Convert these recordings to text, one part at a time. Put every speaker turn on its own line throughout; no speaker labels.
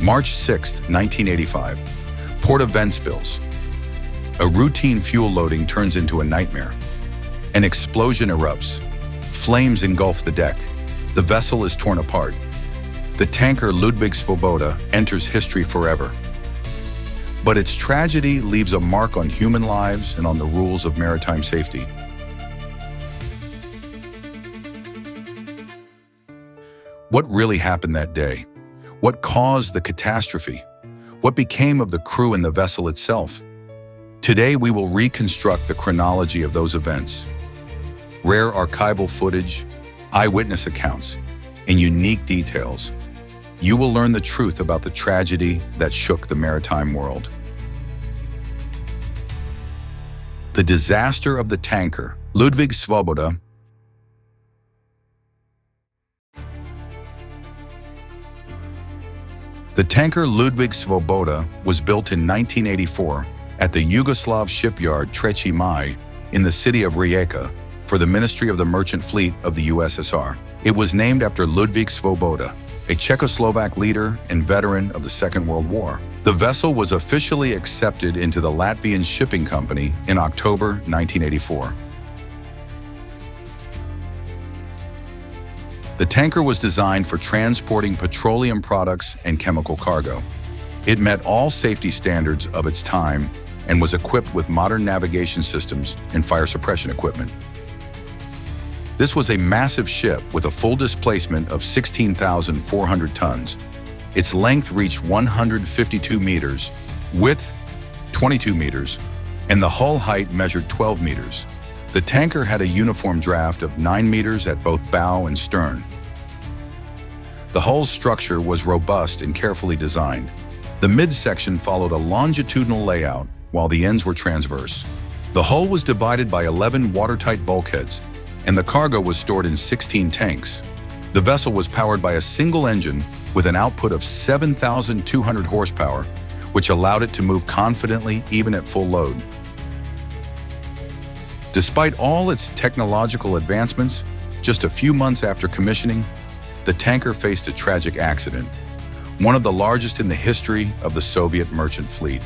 March 6, 1985, Port of Ventspils. A routine fuel loading turns into a nightmare. An explosion erupts. Flames engulf the deck. The vessel is torn apart. The tanker Ludwig Svoboda enters history forever. But its tragedy leaves a mark on human lives and on the rules of maritime safety. What really happened that day? What caused the catastrophe? What became of the crew and the vessel itself? Today we will reconstruct the chronology of those events. Rare archival footage, eyewitness accounts, and unique details. You will learn the truth about the tragedy that shook the maritime world. The disaster of the tanker, Ludwig Svoboda. The tanker Ludwig Svoboda was built in 1984 at the Yugoslav shipyard Treći Maj in the city of Rijeka for the Ministry of the Merchant Fleet of the USSR. It was named after Ludwig Svoboda, a Czechoslovak leader and veteran of the Second World War. The vessel was officially accepted into the Latvian Shipping Company in October 1984. The tanker was designed for transporting petroleum products and chemical cargo. It met all safety standards of its time and was equipped with modern navigation systems and fire suppression equipment. This was a massive ship with a full displacement of 16,400 tons. Its length reached 152 meters, width 22 meters, and the hull height measured 12 meters. The tanker had a uniform draft of 9 meters at both bow and stern. The hull's structure was robust and carefully designed. The midsection followed a longitudinal layout, while the ends were transverse. The hull was divided by 11 watertight bulkheads, and the cargo was stored in 16 tanks. The vessel was powered by a single engine with an output of 7,200 horsepower, which allowed it to move confidently even at full load. Despite all its technological advancements, just a few months after commissioning, the tanker faced a tragic accident, one of the largest in the history of the Soviet merchant fleet.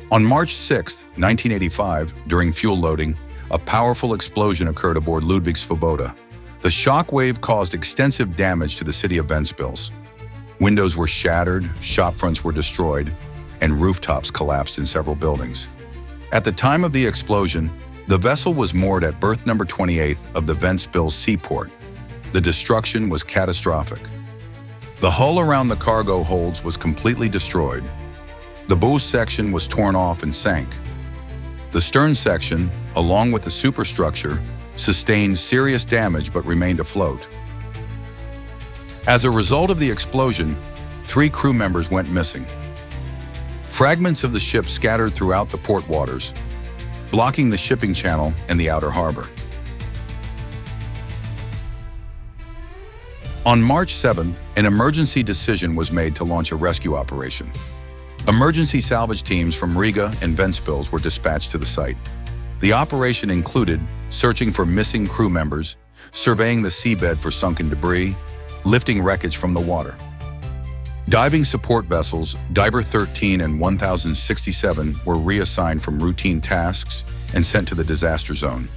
On March 6, 1985, during fuel loading, a powerful explosion occurred aboard Ludwig Svoboda. The shock wave caused extensive damage to the city of Ventspils. Windows were shattered, shop fronts were destroyed, and rooftops collapsed in several buildings. At the time of the explosion, the vessel was moored at berth number 28 of the Ventspils seaport. The destruction was catastrophic. The hull around the cargo holds was completely destroyed. The bow section was torn off and sank. The stern section, along with the superstructure, sustained serious damage but remained afloat. As a result of the explosion, 3 crew members went missing. Fragments of the ship scattered throughout the port waters, blocking the shipping channel and the outer harbor. On March 7th, an emergency decision was made to launch a rescue operation. Emergency salvage teams from Riga and Ventspils were dispatched to the site. The operation included searching for missing crew members, surveying the seabed for sunken debris, lifting wreckage from the water. Diving support vessels, Diver 13 and 1067, were reassigned from routine tasks and sent to the disaster zone.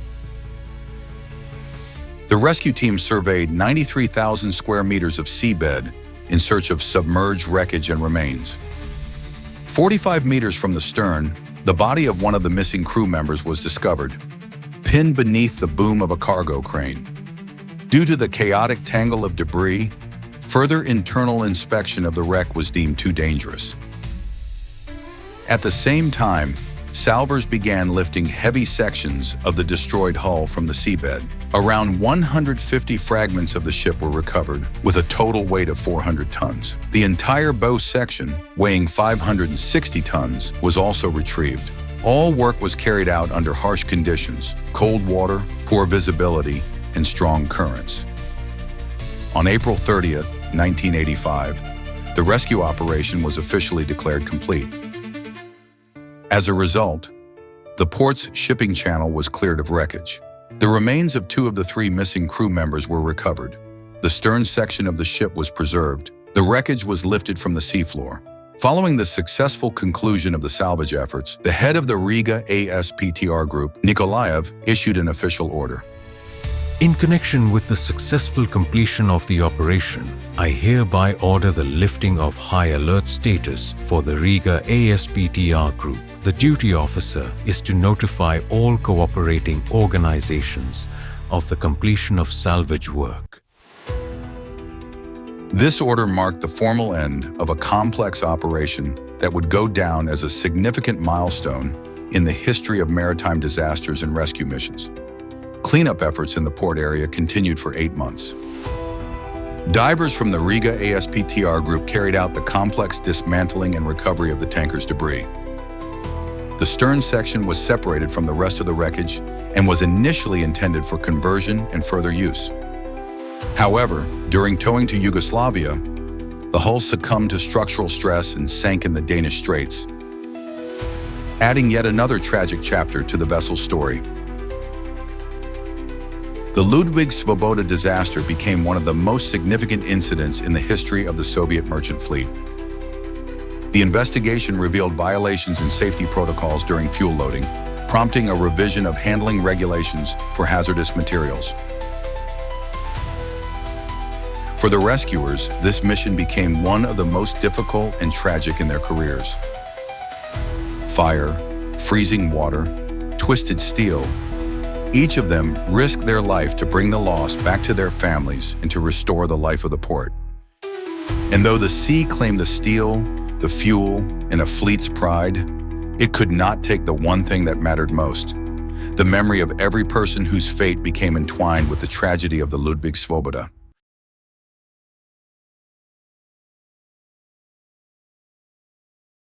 The rescue team surveyed 93,000 square meters of seabed in search of submerged wreckage and remains. 45 meters from the stern, the body of one of the missing crew members was discovered, pinned beneath the boom of a cargo crane. Due to the chaotic tangle of debris, further internal inspection of the wreck was deemed too dangerous. At the same time, salvers began lifting heavy sections of the destroyed hull from the seabed. Around 150 fragments of the ship were recovered, with a total weight of 400 tons. The entire bow section, weighing 560 tons, was also retrieved. All work was carried out under harsh conditions: cold water, poor visibility, and strong currents. On April 30th, 1985, the rescue operation was officially declared complete. As a result, The port's shipping channel was cleared of wreckage. The remains of 2 of the 3 missing crew members were recovered. The stern section of the ship was preserved. The wreckage was lifted from the seafloor. Following the successful conclusion of the salvage efforts, the head of the Riga ASPTR group, Nikolaev, issued an official order.
In connection with the successful completion of the operation, I hereby order the lifting of high alert status for the Riga ASPTR group. The duty officer is to notify all cooperating organizations of the completion of salvage work.
This order marked the formal end of a complex operation that would go down as a significant milestone in the history of maritime disasters and rescue missions. Cleanup efforts in the port area continued for 8 months. Divers from the Riga ASPTR group carried out the complex dismantling and recovery of the tanker's debris. The stern section was separated from the rest of the wreckage and was initially intended for conversion and further use. However, during towing to Yugoslavia, the hull succumbed to structural stress and sank in the Danish Straits, adding yet another tragic chapter to the vessel's story. The Ludwig Svoboda disaster became one of the most significant incidents in the history of the Soviet merchant fleet. The investigation revealed violations in safety protocols during fuel loading, prompting a revision of handling regulations for hazardous materials. For the rescuers, this mission became one of the most difficult and tragic in their careers. Fire, freezing water, twisted steel, each of them risked their life to bring the lost back to their families and to restore the life of the port. And though the sea claimed the steel, the fuel, and a fleet's pride, it could not take the one thing that mattered most: the memory of every person whose fate became entwined with the tragedy of the Ludwig Svoboda.